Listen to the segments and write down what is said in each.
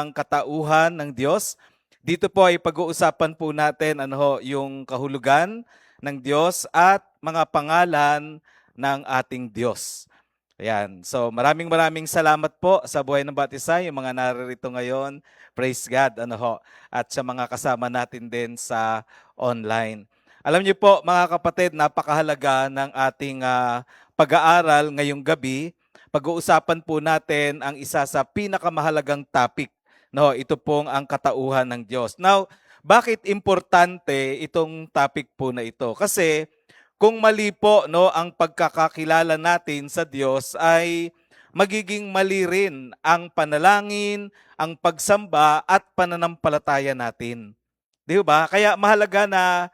ang katauhan ng Diyos. Dito po ay pag-uusapan po natin yung kahulugan ng Diyos at mga pangalan ng ating Diyos. Ayan. So maraming salamat po sa Buhay ng Batisay, yung mga naririto ngayon. Praise God. At sa mga kasama natin din sa online. Alam niyo po mga kapatid, napakahalaga ng ating pag-aaral ngayong gabi. Pag-uusapan po natin ang isa sa pinakamahalagang topic. No, ito pong ang katauhan ng Diyos. Now, bakit importante itong topic po na ito? Kasi kung mali po ang pagkakakilala natin sa Diyos ay magiging mali rin ang panalangin, ang pagsamba at pananampalataya natin. Di ba? Kaya mahalaga na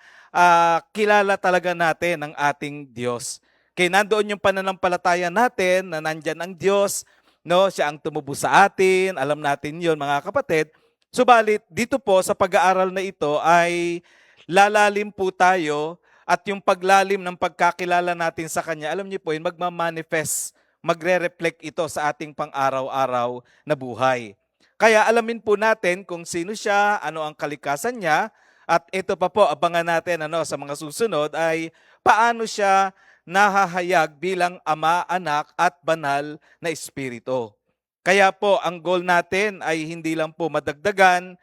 kilala talaga natin ang ating Diyos. Kaya nandoon yung pananampalataya natin na nandyan ang Diyos, no? Siya ang tumubos sa atin, alam natin yon mga kapatid. Subalit, dito po sa pag-aaral na ito ay lalalim po tayo at yung paglalim ng pagkakilala natin sa Kanya, alam niyo po yun, magmamanifest, magre-reflect ito sa ating pang-araw-araw na buhay. Kaya alamin po natin kung sino siya, ano ang kalikasan niya, at ito pa po, abangan natin sa mga susunod ay paano siya nahahayag bilang Ama, Anak at Banal na Espiritu. Kaya po, ang goal natin ay hindi lang po madagdagan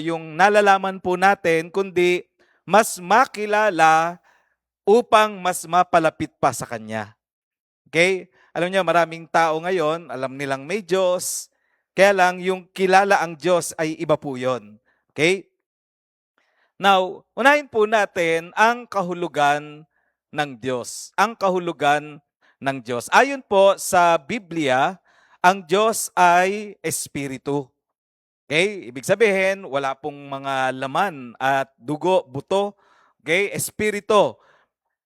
yung nalalaman po natin, kundi mas makilala upang mas mapalapit pa sa Kanya. Okay? Alam niyo, maraming tao ngayon, alam nilang may Diyos, kaya lang yung kilala ang Diyos ay iba po yun. Okay? Now, unahin po natin ang kahulugan ng Diyos. Ang kahulugan ng Diyos. Ayon po sa Biblia, ang Diyos ay Espiritu. Okay? Ibig sabihin, wala pong mga laman at dugo, buto. Okay? Espiritu.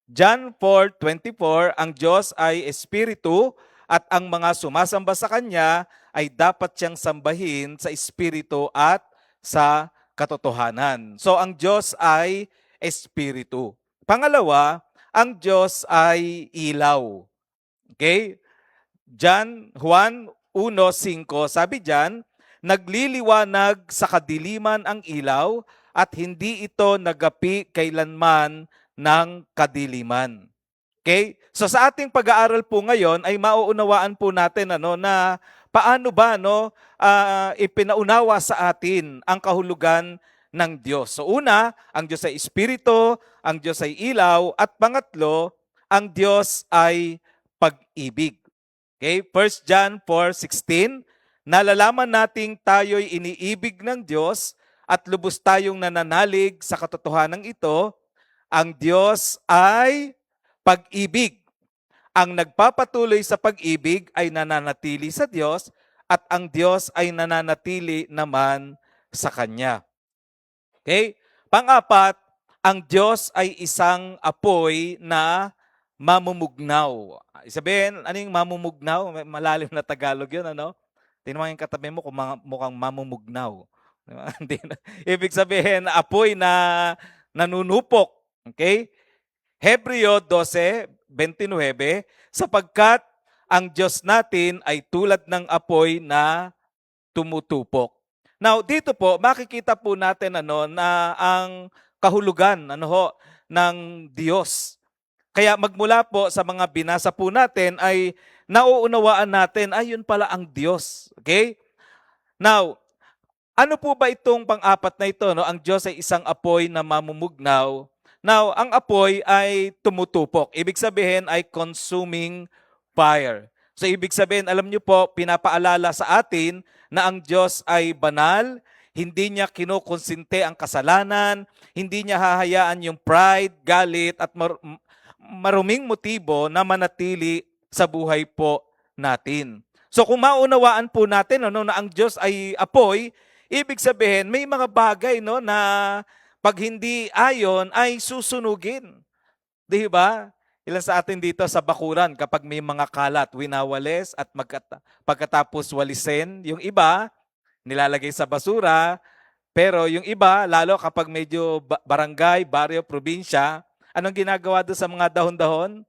John 4:24, ang Diyos ay Espiritu at ang mga sumasamba sa Kanya ay dapat siyang sambahin sa Espiritu at sa katotohanan. So ang Diyos ay Espiritu. Pangalawa, ang Diyos ay ilaw. Okay? Juan 1:5, sabi diyan, nagliliwanag sa kadiliman ang ilaw at hindi ito nagapi kailanman ng kadiliman. Okay? So sa ating pag-aaral po ngayon ay mauunawaan po natin na paano ba ipinaunawa sa atin ang kahulugan ng Diyos. So una, ang Diyos ay Espiritu, ang Diyos ay ilaw, at pangatlo, ang Diyos ay pag-ibig. Okay? 1 John 4:16, nalalaman nating tayo'y iniibig ng Diyos at lubos tayong nananalig sa katotohanan ito. Ang Diyos ay pag-ibig. Ang nagpapatuloy sa pag-ibig ay nananatili sa Diyos at ang Diyos ay nananatili naman sa Kanya. Okay? Pang-apat, ang Diyos ay isang apoy na mamumugnaw. Sabihin, ano yung mamumugnaw? Malalim na Tagalog yun, ano? Tingnan mo yung katabi mo kung mukhang mamumugnaw. Ibig sabihin, apoy na nanunupok. Okay? Hebreo 12:29, sapagkat ang Diyos natin ay tulad ng apoy na tumutupok. Now, dito po, makikita po natin na ang kahulugan ng Diyos. Kaya magmula po sa mga binasa po natin ay nauunawaan natin, ay yun pala ang Diyos. Okay? Now, ano po ba itong pang-apat na ito? Ang Diyos ay isang apoy na mamumugnaw. Now, ang apoy ay tumutupok. Ibig sabihin ay consuming fire. So, ibig sabihin, alam niyo po, pinapaalala sa atin na ang Diyos ay banal, hindi niya kinukonsinte ang kasalanan, hindi niya hahayaan yung pride, galit, at maruming motibo na manatili sa buhay po natin. So, kung maunawaan po natin na ang Diyos ay apoy, ibig sabihin, may mga bagay na pag hindi ayon ay susunugin. Di ba? Ilan sa atin dito sa bakuran, kapag may mga kalat, winawalis at pagkatapos walisin. Yung iba, nilalagay sa basura. Pero yung iba, lalo kapag medyo barangay, baryo, probinsya, anong ginagawa doon sa mga dahon-dahon?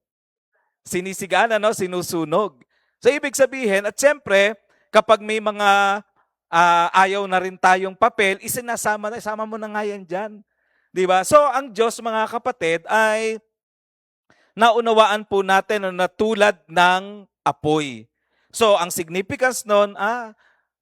Sinisigaan, sinusunog. So ibig sabihin, at siyempre, kapag may mga ayaw na rin tayong papel, isama mo na nga yan dyan. 'Di ba? So, ang Diyos, mga kapatid, ay naunawaan po natin na tulad ng apoy. So, ang significance nun,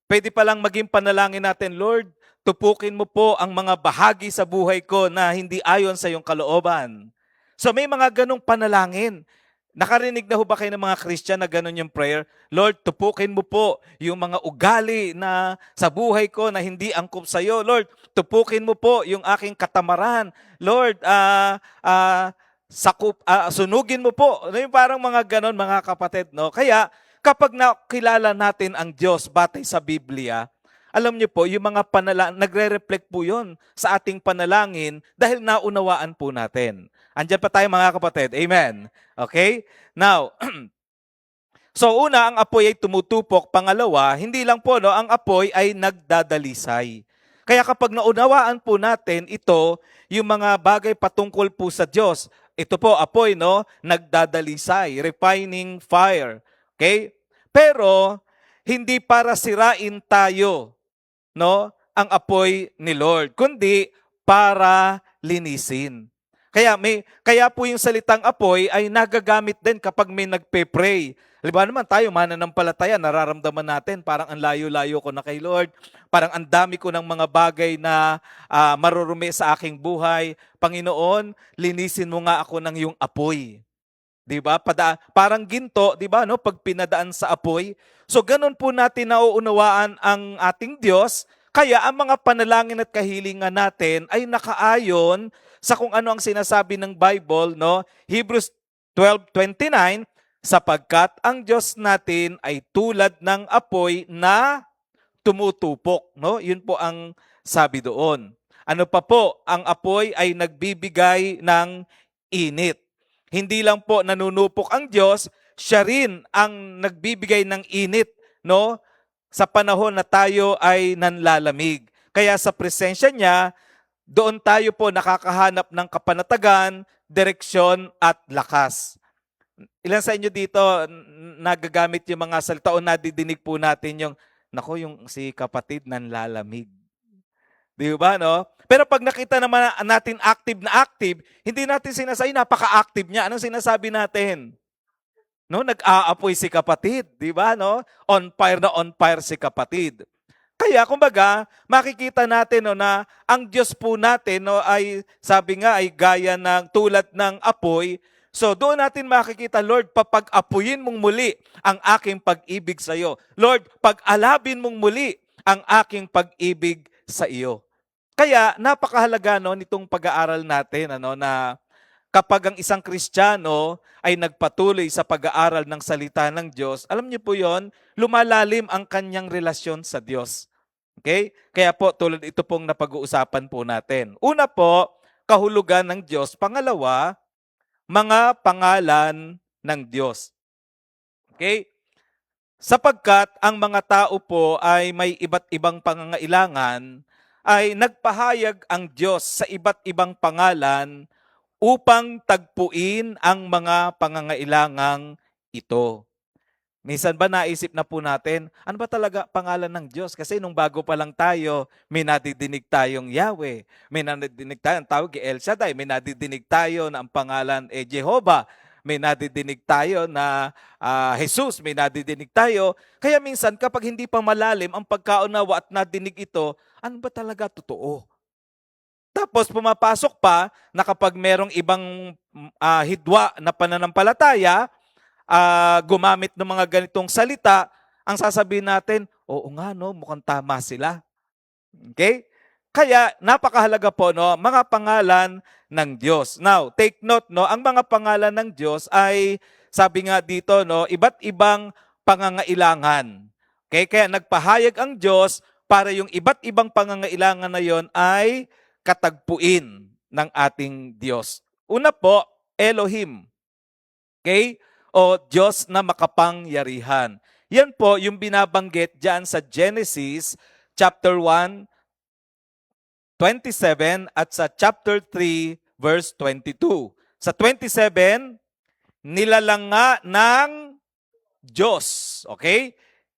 pwede palang maging panalangin natin, Lord, tupukin mo po ang mga bahagi sa buhay ko na hindi ayon sa iyong kalooban. So may mga ganong panalangin. Nakarinig na ho ba kayo ng mga Christian na ganon yung prayer? Lord, tupukin mo po yung mga ugali na sa buhay ko na hindi angkop sa iyo. Lord, tupukin mo po yung aking katamaran. Lord, sunugin mo po. Yung parang mga ganon, mga kapatid, no? Kaya kapag nakilala natin ang Diyos batay sa Biblia, alam niyo po, yung mga nagre-reflect po yun sa ating panalangin dahil naunawaan po natin. Andiyan pa tayo, mga kapatid. Amen. Okay? Now, so una, ang apoy ay tumutupok. Pangalawa, hindi lang po, no, ang apoy ay nagdadalisay. Kaya kapag naunawaan po natin ito, yung mga bagay patungkol po sa Diyos, ito po, apoy, no, nagdadalisay, refining fire. Okay? Pero, hindi para sirain tayo, no, ang apoy ni Lord, kundi para linisin. Kaya po yung salitang apoy ay nagagamit din kapag may nagpe-pray. Halimbawa naman tayo, mananampalataya, nararamdaman natin, parang ang layo-layo ko na kay Lord, parang ang dami ko ng mga bagay na marurumi sa aking buhay. Panginoon, linisin mo nga ako ng iyong apoy. 'Di ba? Parang ginto, 'di ba, no, pag pinadaan sa apoy. So ganun po natin nauunawaan ang ating Diyos, kaya ang mga panalangin at kahilingan natin ay nakaayon sa kung ano ang sinasabi ng Bible, no? Hebrews 12:29, sapagkat ang Diyos natin ay tulad ng apoy na tumutupok, no? Yun po ang sabi doon. Ano pa po? Ang apoy ay nagbibigay ng init. Hindi lang po nanunupok ang Diyos, siya rin ang nagbibigay ng init, no? Sa panahon na tayo ay nanlalamig. Kaya sa presensya niya, doon tayo po nakakahanap ng kapanatagan, direksyon at lakas. Ilan sa inyo dito nagagamit yung mga salita o nadidinig po natin yung si kapatid nanlalamig. Di ba, no? Pero pag nakita naman natin active, hindi natin sinasabi, napaka-active niya. Anong sinasabi natin? No, nag-aapoy si kapatid, di ba, no? On fire si kapatid. Kaya kumbaga, makikita natin, no, na ang Diyos po natin, no, ay sabi nga ay gaya ng tulad ng apoy. So doon natin makikita, Lord, papag-apuyin mong muli ang aking pag-ibig sa iyo. Lord, pag-alabin mong muli ang aking pag-ibig sa iyo. Kaya napakahalaga, no, nitong pag-aaral natin, na kapag ang isang Kristiyano ay nagpatuloy sa pag-aaral ng salita ng Diyos, alam niyo po yon, lumalalim ang kanyang relasyon sa Diyos. Okay? Kaya po, tulad ito pong napag-uusapan po natin. Una po, kahulugan ng Diyos. Pangalawa, mga pangalan ng Diyos. Okay? Sapagkat ang mga tao po ay may iba't ibang pangangailangan, ay nagpahayag ang Diyos sa iba't ibang pangalan upang tagpuin ang mga pangangailangang ito. Minsan ba naisip na po natin, ano ba talaga pangalan ng Diyos? Kasi nung bago pa lang tayo, may nadidinig tayong Yahweh. May nadidinig tayong tawag El Shaddai. May nadidinig tayo na ang pangalan Jehovah. May nadidinig tayo na Jesus. May nadidinig tayo. Kaya minsan kapag hindi pa malalim ang pagkaunawa at nadinig ito, ano ba talaga totoo? Tapos pumapasok pa na kapag merong ibang hidwa na pananampalataya, gumamit ng mga ganitong salita, ang sasabihin natin, oo nga, no, mukhang tama sila. Okay? Kaya napakahalaga po, no, mga pangalan ng Diyos. Now, take note, no, ang mga pangalan ng Diyos ay, sabi nga dito, no, iba't ibang pangangailangan. Okay? Kaya nagpahayag ang Diyos para yung iba't ibang pangangailangan na yon ay katagpuin ng ating Diyos. Una po, Elohim. Okay? O Diyos na makapangyarihan. Yan po yung binabanggit dyan sa Genesis chapter 1, 27 at sa chapter 3, verse 22. Sa 27, nilalanga ng Diyos. Okay?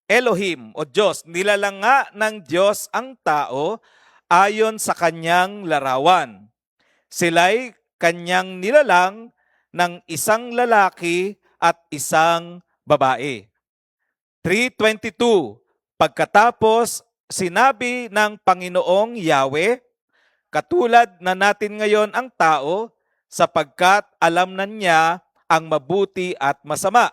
Elohim o Diyos. Nilalanga ng Diyos ang tao ayon sa kanyang larawan. Sila'y kanyang nilalang ng isang lalaki at isang babae. 3:22. Pagkatapos sinabi ng Panginoong Yahweh, katulad na natin ngayon ang tao, sapagkat alam na niya ang mabuti at masama.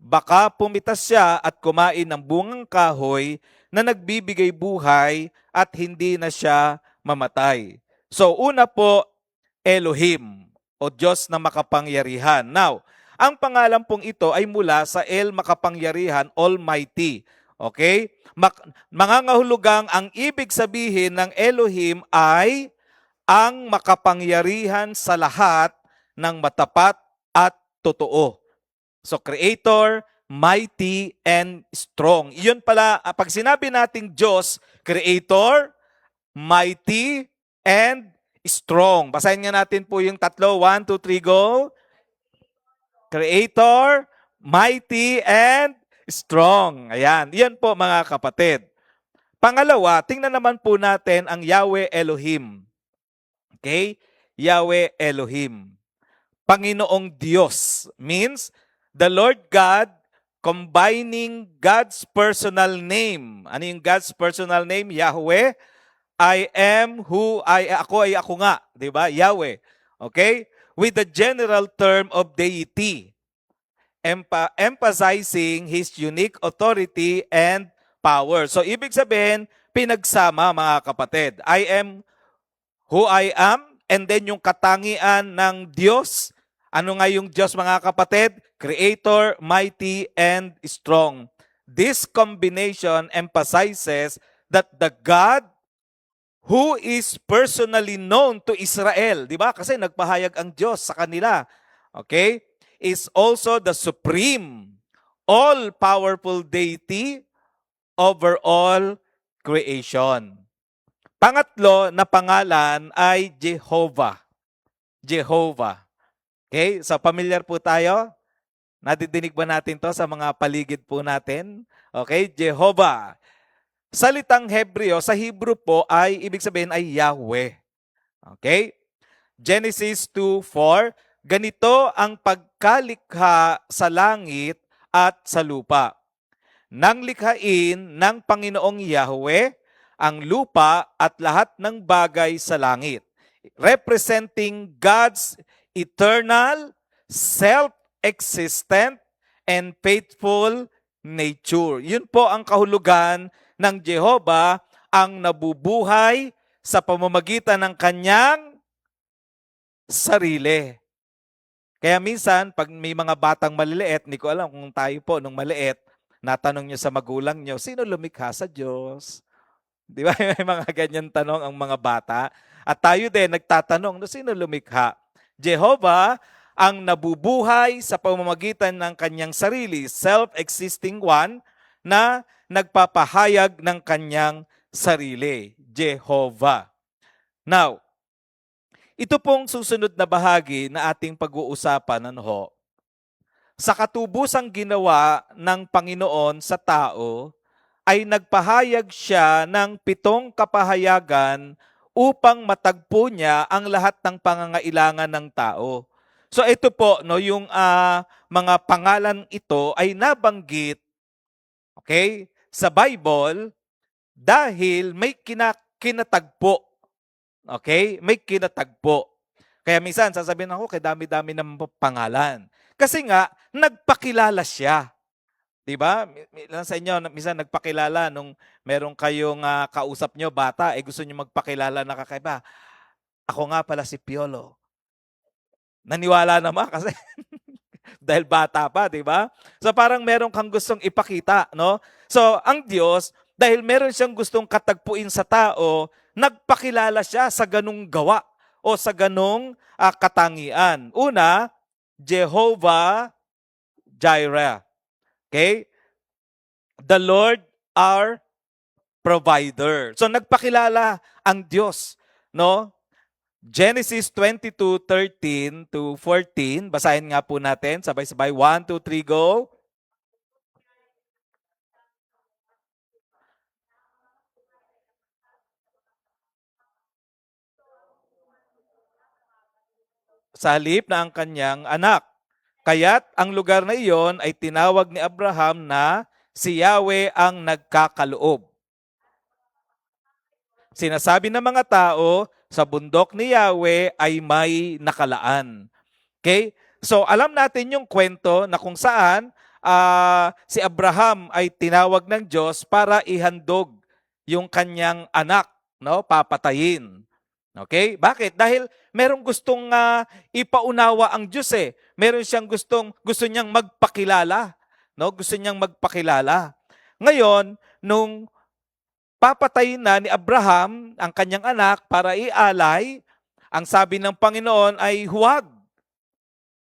Baka pumitas siya at kumain ng bungang kahoy na nagbibigay buhay at hindi na siya mamatay. So una po, Elohim o Diyos na makapangyarihan. Now, ang pangalan pong ito ay mula sa El Makapangyarihan, Almighty. Okay? Mangangahulugang ang ibig sabihin ng Elohim ay ang makapangyarihan sa lahat ng matapat at totoo. So creator, mighty, and strong. Iyon pala, pag sinabi nating Diyos, creator, mighty, and strong. Basahin nga natin po yung tatlo. 1, 2, 3, go. Creator, mighty, and strong. Ayan. Iyan po mga kapatid. Pangalawa, tingnan naman po natin ang Yahweh Elohim. Okay? Yahweh Elohim. Panginoong Diyos means the Lord God combining God's personal name. Ano yung God's personal name? Yahweh. I am who ako ay ako nga, 'di ba? Yahweh. Okay? With the general term of deity, emphasizing his unique authority and power. So ibig sabihin, pinagsama mga kapatid. I am who I am, and then yung katangian ng Diyos. Ano nga yung Diyos mga kapatid? Creator, mighty, and strong. This combination emphasizes that the God who is personally known to Israel, di ba? Kasi nagpahayag ang Diyos sa kanila. Okay? Is also the supreme, all-powerful deity over all creation. Pangatlo na pangalan ay Jehovah. Jehovah. Okay? So, familiar po tayo? Nadidinig ba natin to sa mga paligid po natin? Okay? Jehovah. Salitang Hebreo, sa Hebrew po ay, ibig sabihin ay Yahweh. Okay? Genesis 2:4, ganito ang pagkalikha sa langit at sa lupa. Nang likhain ng Panginoong Yahweh ang lupa at lahat ng bagay sa langit, representing God's eternal, self-existent, and faithful nature. Yun po ang kahulugan ng Jehovah, ang nabubuhay sa pamamagitan ng kanyang sarili. Kaya minsan, pag may mga batang maliliit, hindi ko alam kung tayo po nung maliit, natanong nyo sa magulang nyo, sino lumikha sa Diyos? Di ba? May mga ganyan tanong ang mga bata. At tayo din nagtatanong, sino lumikha? Jehovah, ang nabubuhay sa pamamagitan ng kanyang sarili, self-existing one, na nagpapahayag ng kanyang sarili. Jehovah. Now, ito pong susunod na bahagi na ating pag-uusapan, sa katubusang ginawa ng Panginoon sa tao, ay nagpahayag siya ng 7 kapahayagan upang matagpo niya ang lahat ng pangangailangan ng tao. So ito po, yung mga pangalan ito ay nabanggit, okay, sa Bible dahil may kinatagpo. Okay? May kinatagpo. Kaya minsan sasabihin ako, kay dami-dami ng pangalan. Kasi nga, nagpakilala siya. Diba? Ilan sa inyo, minsan nagpakilala nung meron kayong kausap nyo, bata, gusto nyo magpakilala na kakaiba. Ako nga pala si Piolo. Naniwala naman kasi dahil bata pa, diba? So parang meron kang gustong ipakita, no? So ang Diyos, dahil meron siyang gustong katagpuin sa tao, nagpakilala siya sa ganung gawa o sa ganung katangian. Una, Jehovah Jireh. Okay? The Lord our provider. So nagpakilala ang Diyos, no? Genesis 22:13 to 14. Basahin nga po natin sabay-sabay. 1, 2, 3, go. sa halip na ang kanyang anak. Kaya't ang lugar na iyon ay tinawag ni Abraham na si Yahweh ang nagkakaloob. Sinasabi ng mga tao, sa bundok ni Yahweh ay may nakalaan. Okay? So alam natin yung kwento na kung saan si Abraham ay tinawag ng Diyos para ihandog yung kanyang anak, no, papatayin. Okay? Bakit? Dahil merong gustong ipaunawa ang Diyos eh. Meron siyang gusto niyang magpakilala, no? Gusto niyang magpakilala. Ngayon, nung papatayin na ni Abraham ang kanyang anak para ialay, ang sabi ng Panginoon ay huwag.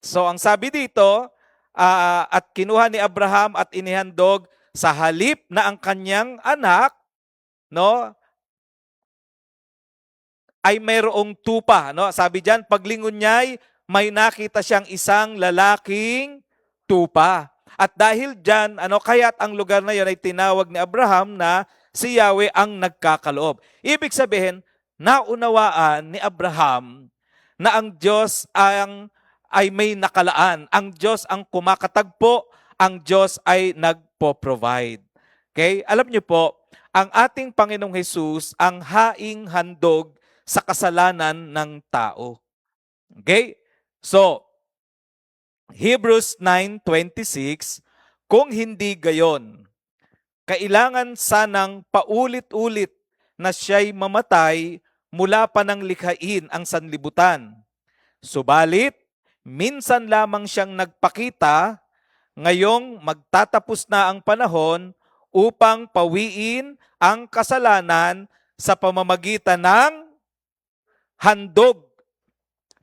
So ang sabi dito, at kinuha ni Abraham at inihandog sa halip na ang kanyang anak, no, ay mayroong tupa, no? Sabi diyan, paglingon niya may nakita siyang isang lalaking tupa. At dahil diyan, kaya't ang lugar na 'yon ay tinawag ni Abraham na si Yahweh ang nagkakaloob. Ibig sabihin, naunawaan ni Abraham na ang Diyos ay may nakalaan. Ang Diyos ang kumakatagpo, ang Diyos ay nagpo-provide. Okay? Alam niyo po, ang ating Panginoong Hesus ang haing handog sa kasalanan ng tao. Okay? So, Hebrews 9:26, kung hindi gayon, kailangan sanang paulit-ulit na siya'y mamatay mula pa nang likhain ang sanlibutan. Subalit, minsan lamang siyang nagpakita, ngayong magtatapos na ang panahon upang pawiin ang kasalanan sa pamamagitan ng handog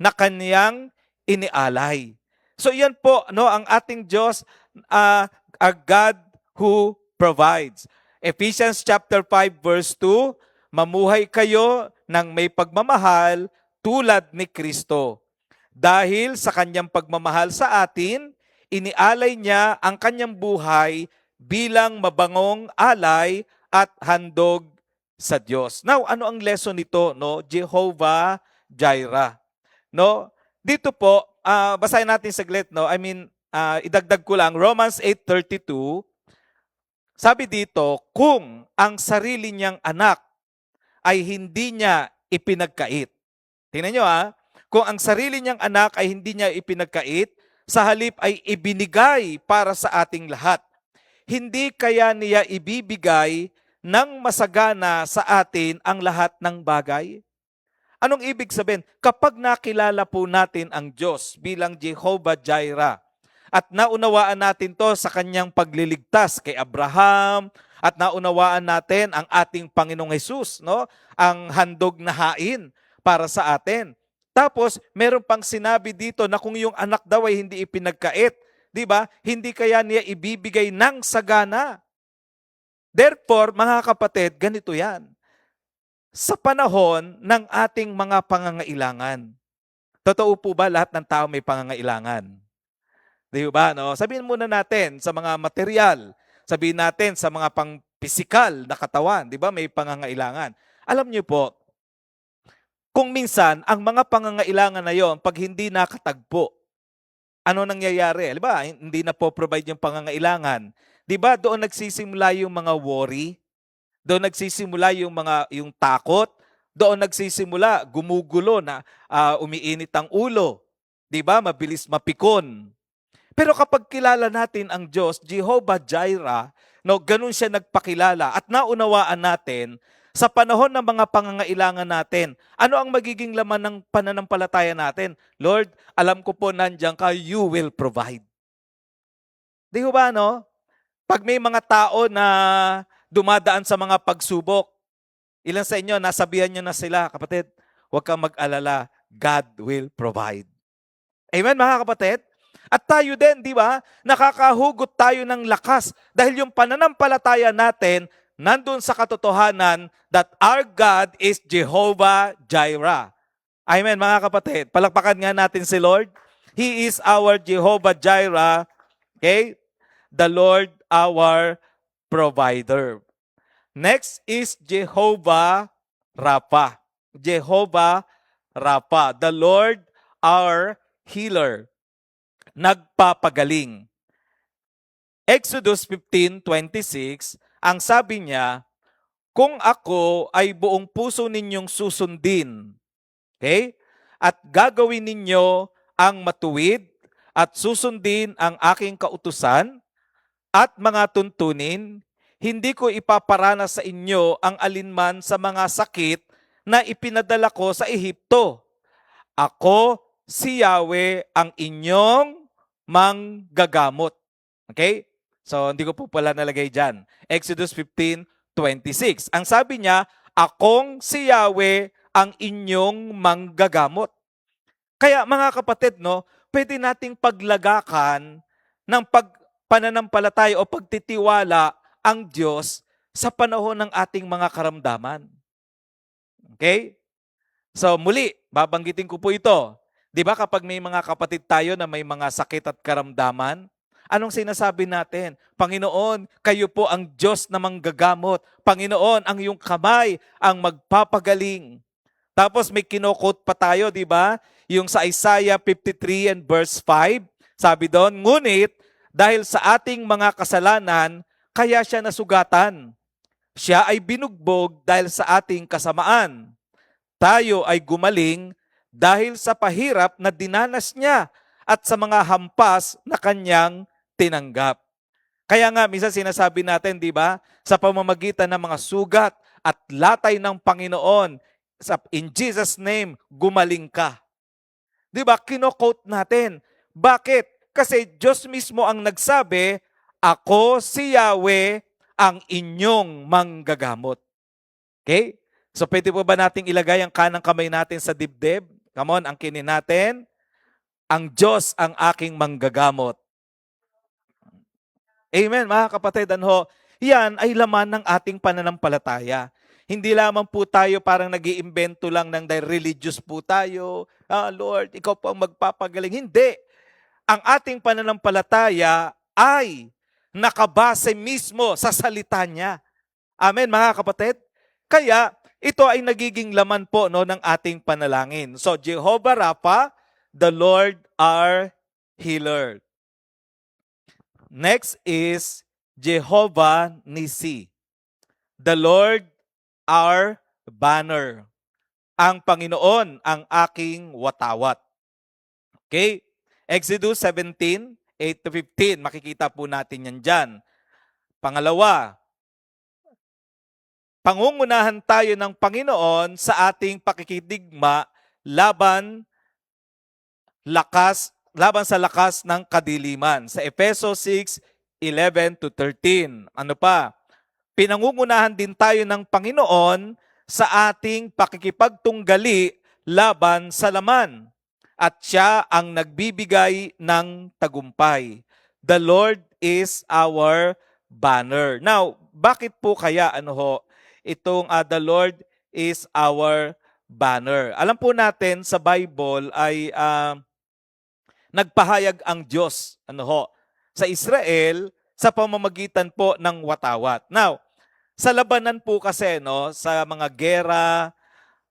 na kaniyang inialay. So yan po, no, ang ating Diyos, a God who provides. Ephesians chapter 5 verse 2, mamuhay kayo ng may pagmamahal tulad ni Kristo. Dahil sa kanyang pagmamahal sa atin, inialay niya ang kanyang buhay bilang mabangong alay at handog sa Diyos. Now, ano ang lesson nito, no? Jehovah Jireh. No? Dito po, basahin natin saglit, no? Idagdag ko lang Romans 8:32. Sabi dito, kung ang sarili niyang anak ay hindi niya ipinagkait. Tingnan niyo kung ang sarili niyang anak ay hindi niya ipinagkait, sa halip ay ibinigay para sa ating lahat. Hindi kaya niya ibibigay ng masagana sa atin ang lahat ng bagay? Anong ibig sabihin? Kapag nakilala po natin ang Diyos bilang Jehovah Jireh at naunawaan natin to sa kanyang pagliligtas kay Abraham at naunawaan natin ang ating Panginoong Hesus, no? Ang handog na hain para sa atin. Tapos, meron pang sinabi dito na kung yung anak daw ay hindi ipinagkait, di ba? Hindi kaya niya ibibigay ng sagana. Therefore, mga kapatid, ganito yan. Sa panahon ng ating mga pangangailangan, totoo po ba lahat ng tao may pangangailangan? Di ba? No? Sabihin muna natin sa mga material, sabihin natin sa mga pang-pisikal na katawan, di ba? May pangangailangan. Alam niyo po, kung minsan, ang mga pangangailangan na yon, pag hindi nakatagpo, ano nangyayari? Di ba? Hindi na po provide yung pangangailangan. Di ba? Doon nagsisimula yung mga worry, doon nagsisimula yung takot, doon nagsisimula gumugulo na umiinit ang ulo. 'Di ba? Mabilis mapikon. Pero kapag kilala natin ang Diyos, Jehovah Jireh, no, ganun siya nagpakilala at naunawaan natin sa panahon ng mga pangangailangan natin. Ano ang magiging laman ng pananampalataya natin? Lord, alam ko po nandiyan ka, you will provide. Di ba, no? Pag may mga tao na dumadaan sa mga pagsubok, ilan sa inyo, nasabihan nyo na sila, kapatid, huwag kang mag-alala, God will provide. Amen, mga kapatid? At tayo din, di ba, nakakahugot tayo ng lakas dahil yung pananampalataya natin nandun sa katotohanan that our God is Jehovah Jireh. Amen, mga kapatid. Palakpakan nga natin si Lord. He is our Jehovah Jireh. Okay? The Lord our provider. Next is Jehovah Rapha. Jehovah Rapha, the Lord our healer, nagpapagaling. Exodus 15:26, ang sabi niya, kung ako ay buong puso ninyong susundin, okay? At gagawin ninyo ang matuwid at susundin ang aking kautusan at mga tuntunin, hindi ko ipaparana sa inyo ang alinman sa mga sakit na ipinadala ko sa Ehipto. Ako si Yahweh ang inyong manggagamot. Okay? So, hindi ko po pala nalagay dyan. Exodus 15:26. Ang sabi niya, akong si Yahweh ang inyong manggagamot. Kaya mga kapatid, no, pwede nating paglagakan ng pananampalataya o pagtitiwala ang Diyos sa panahon ng ating mga karamdaman. Okay? So muli, babanggitin ko po ito. Di ba kapag may mga kapatid tayo na may mga sakit at karamdaman, anong sinasabi natin? Panginoon, kayo po ang Diyos na manggagamot. Panginoon, ang iyong kamay ang magpapagaling. Tapos may kinokot pa tayo, di ba? Yung sa Isaiah 53 and verse 5, sabi doon, ngunit dahil sa ating mga kasalanan, kaya siya nasugatan. Siya ay binugbog dahil sa ating kasamaan. Tayo ay gumaling dahil sa pahirap na dinanas niya at sa mga hampas na kanyang tinanggap. Kaya nga, minsan sinasabi natin, di ba, sa pamamagitan ng mga sugat at latay ng Panginoon, in Jesus' name, gumaling ka. Di ba, kino-quote natin. Bakit? Kasi Diyos mismo ang nagsabi, ako si Yahweh ang inyong manggagamot. Okay? So pwede po ba nating ilagay ang kanang kamay natin sa dibdib? Come on, angkinin natin. Ang Diyos ang aking manggagamot. Amen, mga kapatid. Yan ay laman ng ating pananampalataya. Hindi lamang po tayo parang nag-iimbento lang ng dahil religious po tayo. Lord, ikaw po ang magpapagaling. Hindi. Ang ating pananampalataya ay nakabase mismo sa salita niya. Amen, mga kapatid. Kaya, ito ay nagiging laman po ng ating panalangin. So, Jehovah Rapha, the Lord our healer. Next is Jehovah Nissi, the Lord our banner. Ang Panginoon ang aking watawat. Okay? Exodus 17:8-15. Makikita po natin yan dyan. Pangalawa, pangungunahan tayo ng Panginoon sa ating pakikidigma laban sa lakas ng kadiliman. Sa Efeso 6:11-13. Ano pa? Pinangungunahan din tayo ng Panginoon sa ating pakikipagtunggali laban sa laman. At siya ang nagbibigay ng tagumpay. The Lord is our banner. Now, bakit po kaya itong the Lord is our banner? Alam po natin sa Bible ay nagpahayag ang Diyos sa Israel sa pamamagitan po ng watawat. Now, sa labanan po kasi sa mga gera,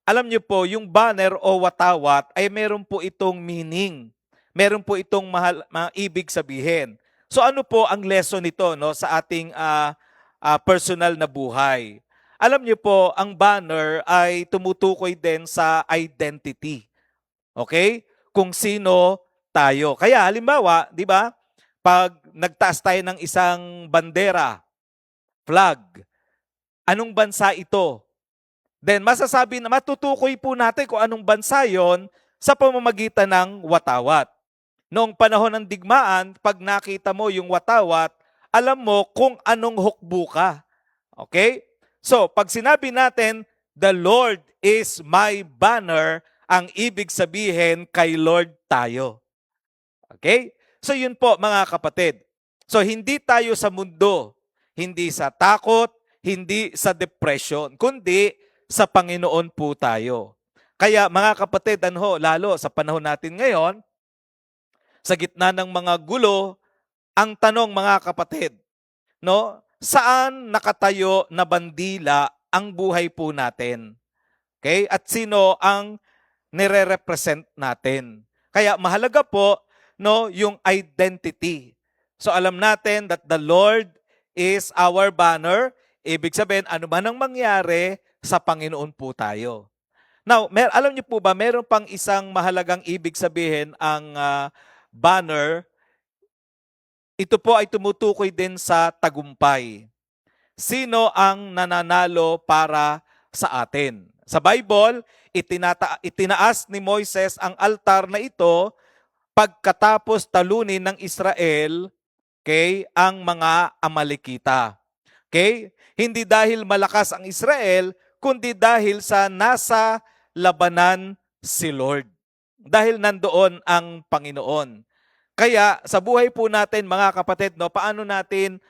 alam niyo po, yung banner o watawat ay meron po itong meaning. Meron po itong ibig sabihin. So ano po ang lesson nito sa ating personal na buhay? Alam niyo po, ang banner ay tumutukoy din sa identity. Okay? Kung sino tayo. Kaya halimbawa, di ba, pag nagtaas tayo ng isang bandera, flag, anong bansa ito? Then masasabi na matutukoy po natin kung anong bansa yon sa pamamagitan ng watawat. Noong panahon ng digmaan, pag nakita mo yung watawat, alam mo kung anong hukbo ka. Okay? So, pag sinabi natin, the Lord is my banner, ang ibig sabihin kay Lord tayo. Okay? So yun po mga kapatid. So hindi tayo sa mundo, hindi sa takot, hindi sa depression, kundi sa Panginoon po tayo. Kaya mga kapatid, lalo sa panahon natin ngayon, sa gitna ng mga gulo, ang tanong mga kapatid, saan nakatayo na bandila ang buhay po natin? Okay? At sino ang nire-represent natin? Kaya mahalaga po no yung identity. So alam natin that the Lord is our banner. Ibig sabihin ano man ang mangyari, sa Panginoon po tayo. Now, alam niyo po ba meron pang isang mahalagang ibig sabihin ang banner. Ito po ay tumutukoy din sa tagumpay. Sino ang nananalo para sa atin? Sa Bible, itinaas ni Moises ang altar na ito pagkatapos talunin ng Israel, okay, ang mga Amalekita. Okay? Hindi dahil malakas ang Israel, kundi dahil sa nasa labanan si Lord. Dahil nandoon ang Panginoon. Kaya sa buhay po natin mga kapatid, no, paano natin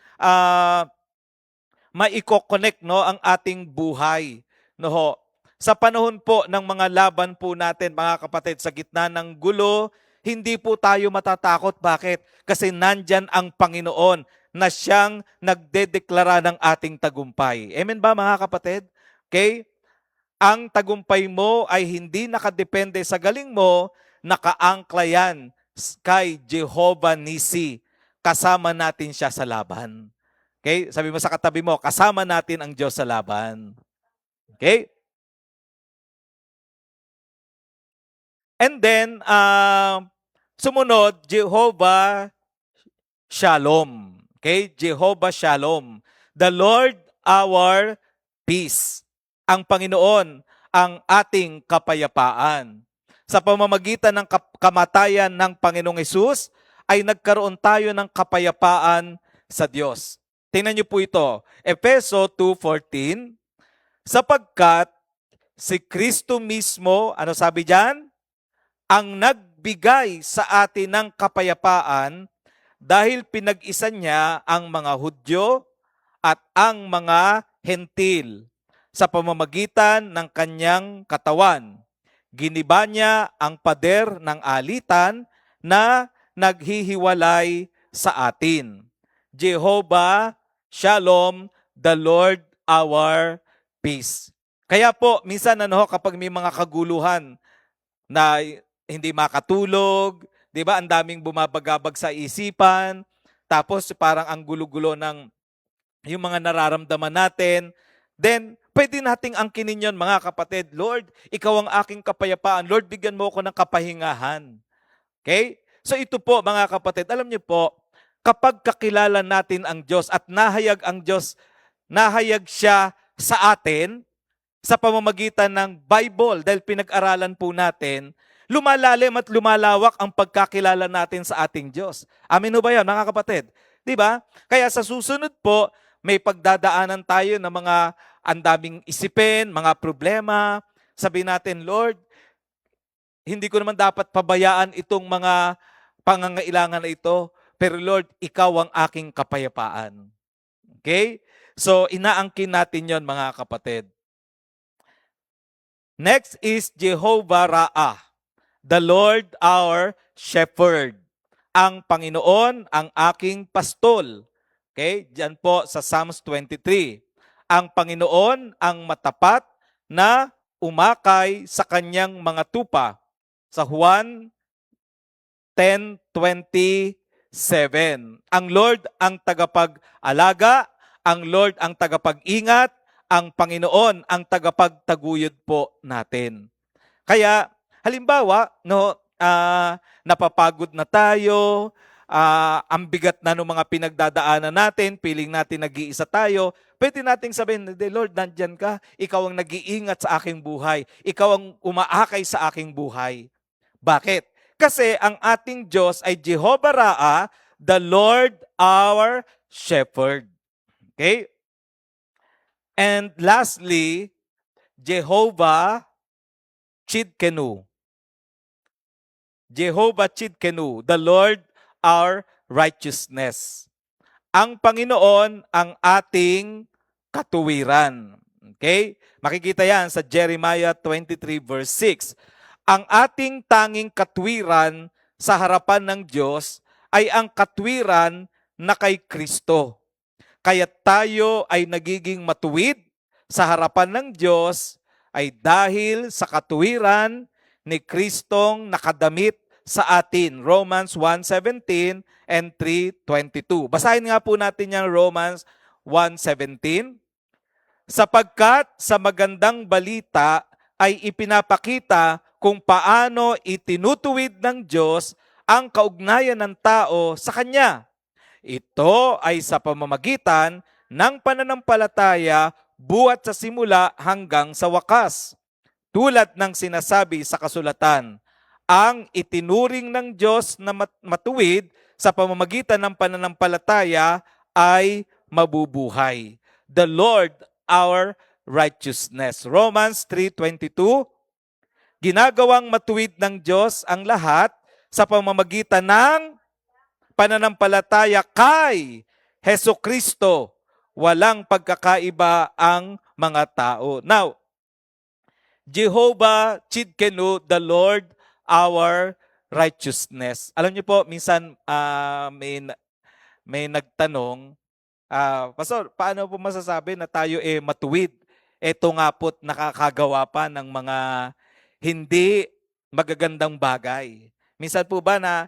maiko-connect no ang ating buhay, no ho? Sa panahon po ng mga laban po natin mga kapatid, sa gitna ng gulo, hindi po tayo matatakot. Bakit? Kasi nandyan ang Panginoon na siyang nagdedeklara ng ating tagumpay. Amen ba mga kapatid? Okay? Ang tagumpay mo ay hindi nakadepende sa galing mo, nakaangkla yan kay Jehovah Nisi. Kasama natin siya sa laban. Okay? Sabi mo sa katabi mo, kasama natin ang Diyos sa laban. Okay? And then, sumunod, Jehovah Shalom. Okay? Jehovah Shalom. The Lord our peace. Ang Panginoon ang ating kapayapaan. Sa pamamagitan ng kamatayan ng Panginoong Hesus, ay nagkaroon tayo ng kapayapaan sa Diyos. Tingnan niyo po ito. Efeso 2:14. Sapagkat si Kristo mismo, ano sabi diyan? Ang nagbigay sa atin ng kapayapaan dahil pinag-isa niya ang mga Hudyo at ang mga Hentil sa pamamagitan ng kanyang katawan. Giniba niya ang pader ng alitan na naghihiwalay sa atin. Jehovah Shalom, the Lord our peace. Kaya po, minsan kapag may mga kaguluhan na hindi makatulog, 'di ba? Ang daming bumabagabag sa isipan, tapos parang ang gulo-gulo ng yung mga nararamdaman natin, then pwede nating angkinin yon mga kapatid. Lord, ikaw ang aking kapayapaan. Lord, bigyan mo ako ng kapahingahan. Okay? So ito po mga kapatid, alam niyo po, kapag kakilala natin ang Diyos at nahayag ang Diyos, nahayag siya sa atin sa pamamagitan ng Bible, dahil pinag-aralan po natin, lumalalim at lumalawak ang pagkakilala natin sa ating Diyos. Amin ho ba yan, mga kapatid? Di ba? Kaya sa susunod po, may pagdadaanan tayo ng mga andaming isipin, mga problema. Sabi natin, Lord, hindi ko naman dapat pabayaan itong mga pangangailangan na ito. Pero Lord, ikaw ang aking kapayapaan. Okay? So, inaangkin natin yon mga kapatid. Next is Jehovah Ra'ah, the Lord our shepherd. Ang Panginoon ang aking pastol. Okay? Diyan po sa Psalms 23. Ang Panginoon ang matapat na umakay sa kanyang mga tupa. Sa Juan 10:27. Ang Lord ang tagapag-alaga, ang Lord ang tagapag-ingat, ang Panginoon ang tagapagtaguyod po natin. Kaya, halimbawa, napapagod na tayo, ang bigat na ng mga pinagdadaanan natin, feeling natin nag-iisa tayo, pwede nating sabihin, Lord, nandyan ka, ikaw ang nag-iingat sa aking buhay, ikaw ang umaakay sa aking buhay. Bakit? Kasi ang ating Diyos ay Jehovah Ra'ah, the Lord our shepherd. Okay? And lastly, Jehovah Chidkenu. Jehovah Chidkenu, the Lord our righteousness. Ang Panginoon ang ating katuwiran. Okay? Makikita yan sa Jeremiah 23 verse 6. Ang ating tanging katwiran sa harapan ng Diyos ay ang katwiran na kay Kristo. Kaya tayo ay nagiging matuwid sa harapan ng Diyos ay dahil sa katuwiran ni Kristong nakadamit sa atin. Romans 1:17 and 3:22. Basahin nga po natin yung Romans 1:17. Sapagkat sa magandang balita ay ipinapakita kung paano itinutuwid ng Diyos ang kaugnayan ng tao sa Kanya. Ito ay sa pamamagitan ng pananampalataya buhat sa simula hanggang sa wakas. Tulad ng sinasabi sa kasulatan, ang itinuring ng Diyos na matuwid sa pamamagitan ng pananampalataya ay mabubuhay. The Lord our righteousness. Romans 3:22, ginagawang matuwid ng Diyos ang lahat sa pamamagitan ng pananampalataya kay Hesus Kristo. Walang pagkakaiba ang mga tao. Now, Jehovah Chidkenu, the Lord our righteousness. Alam niyo po, minsan may nagtanong, Pastor, paano po masasabi na tayo matuwid? Ito nga po't nakakagawa pa ng mga hindi magagandang bagay. Minsan po ba na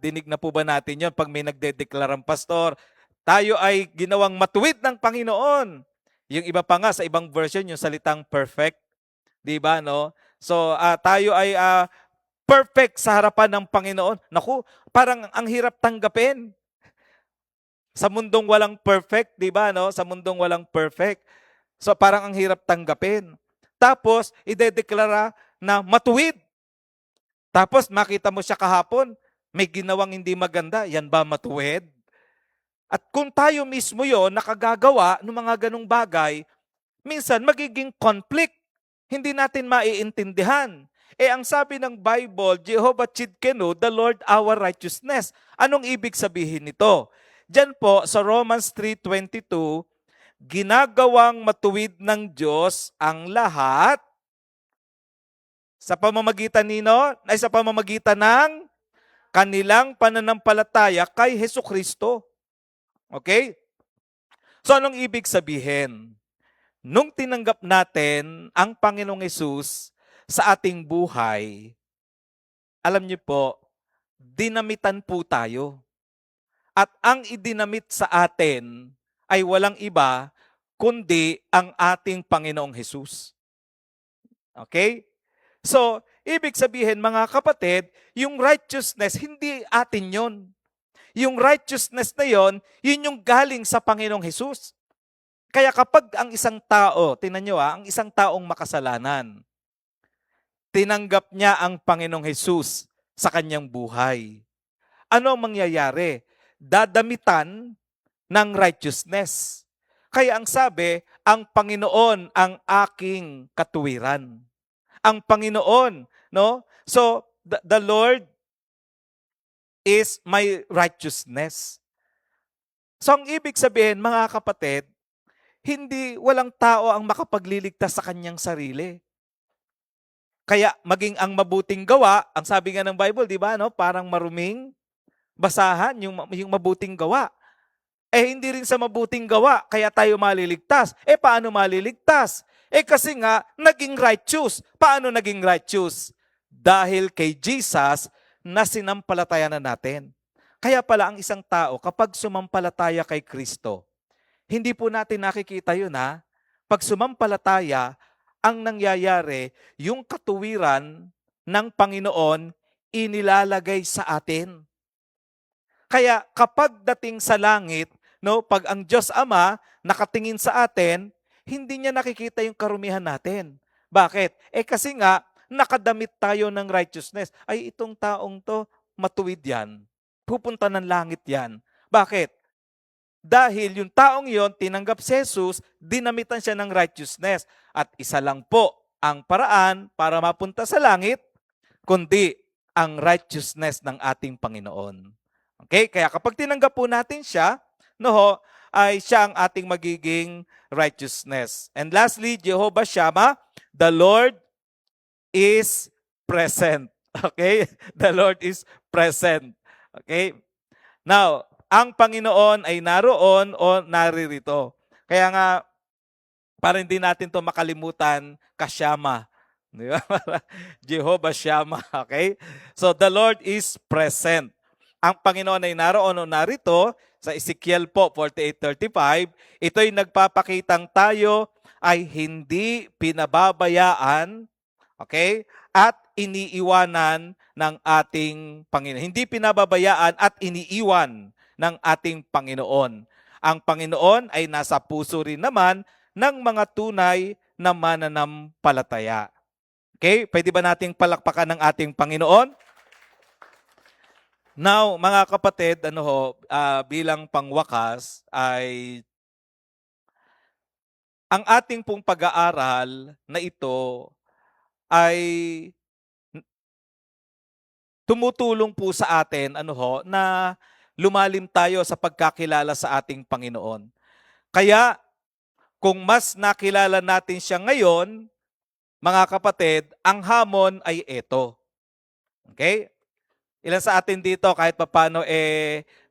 dinig na po ba natin yon pag may nagdedeklarang pastor, tayo ay ginawang matuwid ng Panginoon. Yung iba pa nga sa ibang version, yung salitang perfect. Di ba, no? So, tayo ay perfect sa harapan ng Panginoon. Naku, parang ang hirap tanggapin. Sa mundong walang perfect, di ba, no? Sa mundong walang perfect. So, parang ang hirap tanggapin. Tapos, idedeklara na matuwid. Tapos, makita mo siya kahapon, may ginawang hindi maganda. Yan ba matuwid? At kung tayo mismo yon nakagagawa ng mga ganong bagay, minsan magiging conflict. Hindi natin maiintindihan. Ang sabi ng Bible, Jehovah Chidkenu, the Lord our righteousness. Anong ibig sabihin nito? Diyan po sa Romans 3:22, ginagawang matuwid ng Diyos ang lahat sa pamamagitan sa pamamagitan ng kanilang pananampalataya kay Hesus Kristo. Okay? So anong ibig sabihin? Nung tinanggap natin ang Panginoong Hesus sa ating buhay, alam niyo po, dinamitan po tayo. At ang idinamit sa atin ay walang iba kundi ang ating Panginoong Hesus. Okay? So, ibig sabihin mga kapatid, yung righteousness, hindi atin yon. Yung righteousness na yon, yun yung galing sa Panginoong Hesus. Kaya kapag ang isang tao, tingnan nyo ang isang taong makasalanan, tinanggap niya ang Panginoong Hesus sa kanyang buhay, ano ang mangyayari? Dadamitan ng righteousness. Kaya ang sabi, ang Panginoon ang aking katuwiran. Ang Panginoon, no? So, the Lord is my righteousness. So, ang ibig sabihin, mga kapatid, walang tao ang makapagliligtas sa kanyang sarili. Kaya maging ang mabuting gawa, ang sabi nga ng Bible, di ba, no? Parang maruming basahan yung mabuting gawa. Hindi rin sa mabuting gawa, kaya tayo maliligtas. Paano maliligtas? Kasi nga, naging righteous. Paano naging righteous? Dahil kay Jesus na sinampalatayanan natin. Kaya pala ang isang tao, kapag sumampalataya kay Kristo, hindi po natin nakikita yun Pag sumampalataya, ang nangyayari, yung katuwiran ng Panginoon inilalagay sa atin. Kaya kapag dating sa langit, pag ang Diyos Ama nakatingin sa atin, hindi niya nakikita yung karumihan natin. Bakit? Kasi nga, nakadamit tayo ng righteousness. Itong taong to, matuwid yan. Pupunta ng langit yan. Bakit? Dahil yung taong yon tinanggap si Jesus, dinamitan siya ng righteousness. At isa lang po ang paraan para mapunta sa langit, kundi ang righteousness ng ating Panginoon. Okay? Kaya kapag tinanggap po natin siya, ay siya ang ating magiging righteousness. And lastly, Jehovah Shammah, the Lord is present. Okay? The Lord is present. Okay? Now, ang Panginoon ay naroon o naririto. Kaya nga, para hindi natin to makalimutan, kasyama. Di ba? Jehovah Shammah, okay? So the Lord is present. Ang Panginoon ay naroon o narito sa Ezekiel po 48:35. Ito'y nagpapakitang tayo ay hindi pinababayaan, okay? At iniiwanan ng ating Panginoon. Hindi pinababayaan at iniiwan ng ating Panginoon. Ang Panginoon ay nasa puso rin naman ng mga tunay na mananampalataya. Okay? Pwede ba nating palakpakan ng ating Panginoon? Now, mga kapatid, bilang pangwakas ay ang ating pong pag-aaral na ito ay tumutulong po sa atin na lumalim tayo sa pagkakilala sa ating Panginoon. Kaya kung mas nakilala natin siya ngayon, mga kapatid, ang hamon ay ito. Okay? Ilan sa atin dito kahit papaano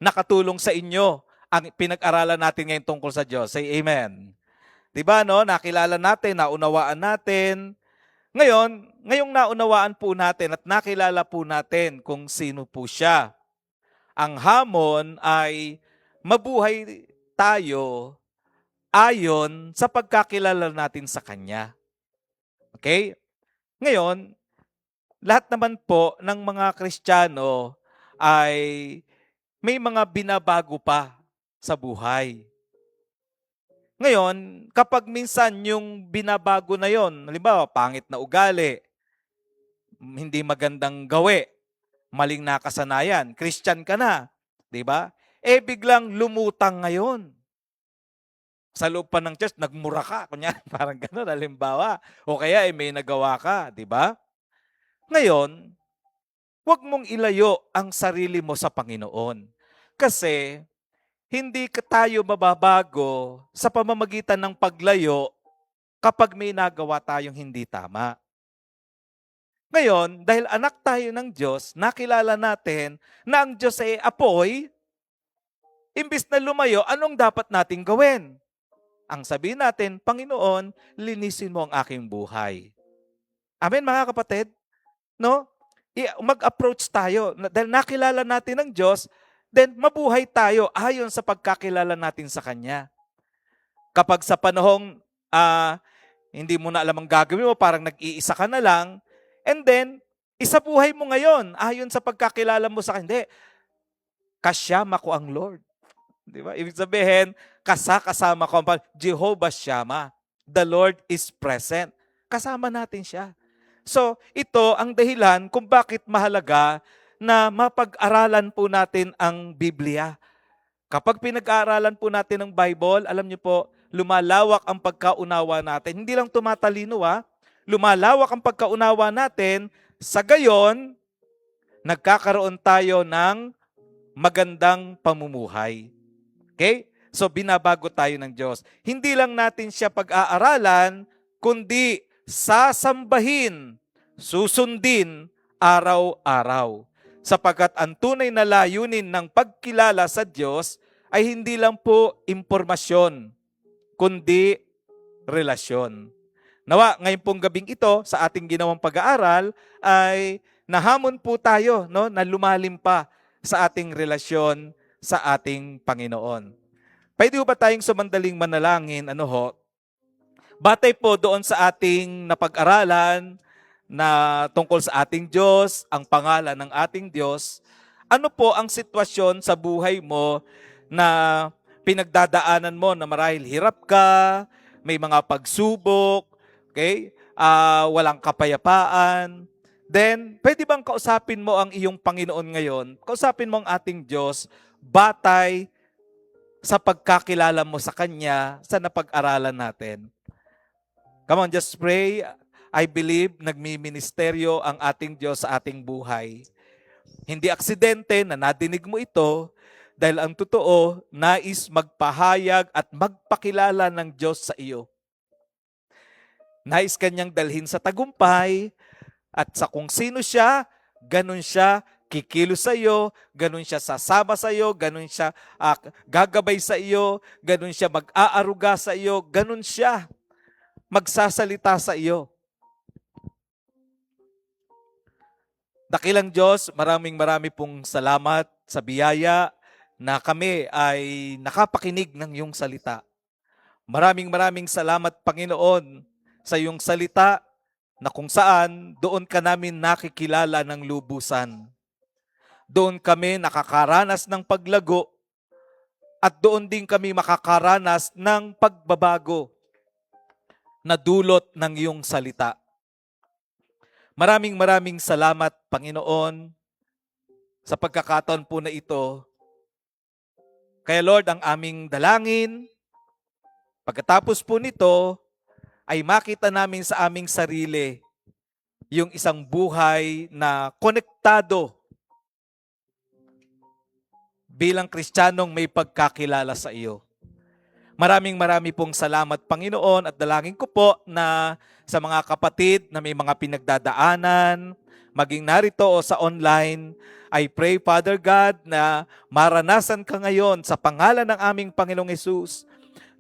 nakatulong sa inyo ang pinag-aralan natin ngayon tungkol sa Diyos. Say amen. 'Di ba nakilala natin, naunawaan natin. Ngayong naunawaan po natin at nakilala po natin kung sino po siya. Ang hamon ay mabuhay tayo ayon sa pagkakilala natin sa Kanya. Okay? Ngayon, lahat naman po ng mga Kristiyano ay may mga binabago pa sa buhay. Ngayon, kapag minsan yung binabago na yon, halimbawa pangit na ugali, hindi magandang gawi, maling nakasanayan, Christian ka na, 'di ba? Biglang lumutang ngayon. Sa loob pa ng church, nagmura ka, kunya, parang gano'n, halimbawa. O kaya may nagawa ka, 'di ba? Ngayon, huwag mong ilayo ang sarili mo sa Panginoon. Kasi hindi tayo mababago sa pamamagitan ng paglayo kapag may nagawa tayong hindi tama. Ngayon, dahil anak tayo ng Diyos, nakilala natin na ang Diyos ay apoy, imbis na lumayo, anong dapat nating gawin? Ang sabihin natin, Panginoon, linisin mo ang aking buhay. Amen mga kapatid? No? Mag-approach tayo. Dahil nakilala natin ng Diyos, then mabuhay tayo ayon sa pagkakilala natin sa Kanya. Kapag sa panahong hindi mo na alam ang gagawin mo, parang nag-iisa ka na lang, and then, isabuhay mo ngayon ayon sa pagkakilala mo sa Kanya. Hindi, kasyama ko ang Lord. Di ba? Ibig sabihin, kasama ko ang Jehovah Shammah. The Lord is present. Kasama natin siya. So, ito ang dahilan kung bakit mahalaga na mapag-aralan po natin ang Biblia. Kapag pinag-aaralan po natin ang Bible, alam niyo po, lumalawak ang pagkaunawa natin. Hindi lang tumatalino, lumalawak ang pagkaunawa natin, sa gayon, nagkakaroon tayo ng magandang pamumuhay. Okay? So, binabago tayo ng Diyos. Hindi lang natin siya pag-aaralan, kundi sasambahin, susundin araw-araw. Sapagkat ang tunay na layunin ng pagkilala sa Diyos ay hindi lang po impormasyon, kundi relasyon. Nawa, ngayon pong gabing ito, sa ating ginawang pag-aaral, ay nahamon po tayo na lumalim pa sa ating relasyon sa ating Panginoon. Pwede ba tayong sumandaling manalangin, batay po doon sa ating napag-aralan na tungkol sa ating Diyos, ang pangalan ng ating Diyos, ano po ang sitwasyon sa buhay mo na pinagdadaanan mo na marahil hirap ka, may mga pagsubok, okay? Walang kapayapaan. Then, pwede bang kausapin mo ang iyong Panginoon ngayon? Kausapin mo ang ating Diyos batay sa pagkakilala mo sa Kanya sa napag-aralan natin. Come on, just pray. I believe nagmi-ministeryo ang ating Diyos sa ating buhay. Hindi aksidente na nadinig mo ito dahil ang totoo, nais magpahayag at magpakilala ng Diyos sa iyo. Nais Kanyang dalhin sa tagumpay at sa kung sino siya, ganun siya kikilos sa iyo, ganun siya sasama sa iyo, ganun siya gagabay sa iyo, ganun siya mag-aaruga sa iyo, ganun siya magsasalita sa iyo. Dakilang Diyos, marami pong salamat sa biyaya na kami ay nakapakinig ng iyong salita. Maraming salamat, Panginoon, sa iyong salita na kung saan doon ka namin nakikilala ng lubusan. Doon kami nakakaranas ng paglago at doon din kami makakaranas ng pagbabago na dulot ng iyong salita. Maraming salamat, Panginoon, sa pagkakataon po na ito. Kaya Lord, ang aming dalangin, pagkatapos po nito, ay makita namin sa aming sarili yung isang buhay na konektado bilang Kristiyanong may pagkakilala sa iyo. Marami pong salamat, Panginoon, at dalangin ko po na sa mga kapatid na may mga pinagdadaanan, maging narito o sa online, I pray, Father God, na maranasan ka ngayon sa pangalan ng aming Panginoong Hesus.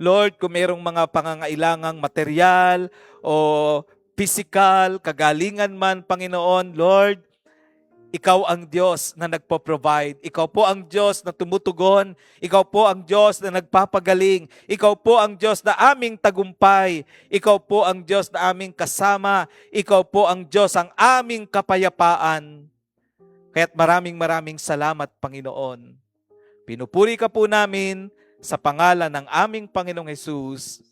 Lord, kung mayroong mga pangangailangang material o physical, kagalingan man, Panginoon, Lord, ikaw ang Diyos na nagpo-provide. Ikaw po ang Diyos na tumutugon. Ikaw po ang Diyos na nagpapagaling. Ikaw po ang Diyos na aming tagumpay. Ikaw po ang Diyos na aming kasama. Ikaw po ang Diyos ang aming kapayapaan. Kaya't maraming salamat, Panginoon. Pinupuri ka po namin sa pangalan ng aming Panginoong Hesus.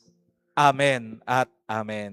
Amen at Amen.